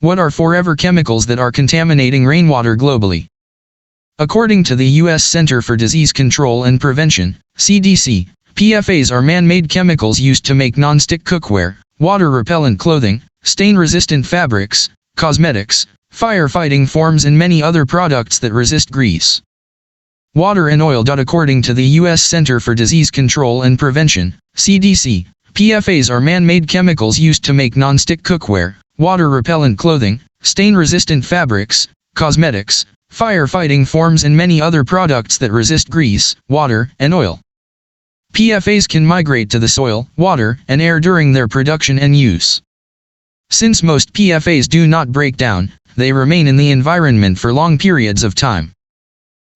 What are forever chemicals that are contaminating rainwater globally? According to the U.S. Center for Disease Control and Prevention, CDC, PFAs are man-made chemicals used to make non-stick cookware, water-repellent clothing, stain-resistant fabrics, cosmetics, firefighting forms and many other products that resist grease, water and oil. According to the U.S. Center for Disease Control and Prevention, CDC, PFAs are man-made chemicals used to make non-stick cookware, water-repellent clothing, stain-resistant fabrics, cosmetics, firefighting forms and many other products that resist grease, water, and oil. PFAs can migrate to the soil, water, and air during their production and use. Since most PFAs do not break down, they remain in the environment for long periods of time.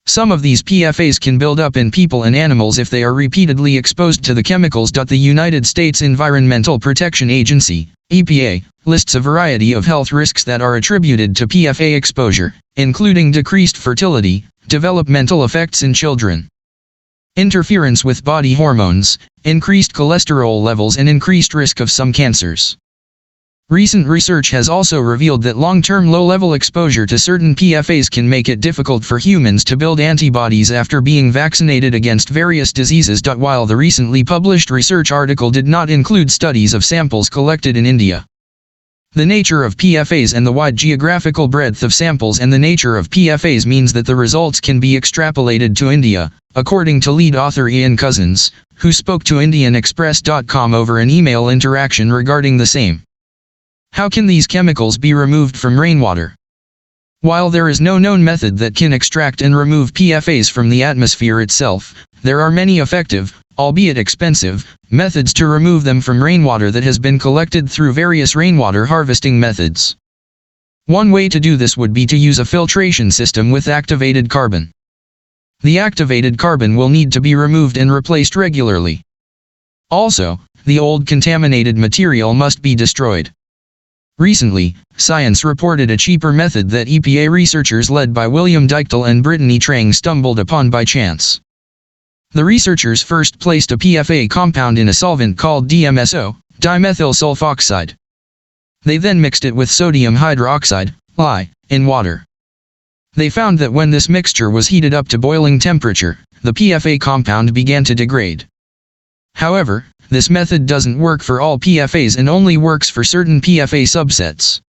Some of these PFAs can build up in people and animals if they are repeatedly exposed to the chemicals. The United States Environmental Protection Agency, EPA, lists a variety of health risks that are attributed to PFA exposure, including decreased fertility, developmental effects in children, interference with body hormones, increased cholesterol levels and increased risk of some cancers. Recent research has also revealed that long-term low-level exposure to certain PFAs can make it difficult for humans to build antibodies after being vaccinated against various diseases. While the recently published research article did not include studies of samples collected in India, the nature of PFAs and the wide geographical breadth of samples and the nature of PFAs means that the results can be extrapolated to India, according to lead author Ian Cousins, who spoke to IndianExpress.com over an email interaction regarding the same. How can these chemicals be removed from rainwater? While there is no known method that can extract and remove PFAs from the atmosphere itself, there are many effective, albeit expensive, methods to remove them from rainwater that has been collected through various rainwater harvesting methods. One way to do this would be to use a filtration system with activated carbon. The activated carbon will need to be removed and replaced regularly. Also, the old contaminated material must be destroyed. Recently, Science reported a cheaper method that EPA researchers led by William Dichtel and Brittany Trang stumbled upon by chance. The researchers first placed a PFA compound in a solvent called DMSO, dimethyl sulfoxide. They then mixed it with sodium hydroxide, Li, in water. They found that when this mixture was heated up to boiling temperature, the PFA compound began to degrade. However, this method doesn't work for all PFAs and only works for certain PFA subsets.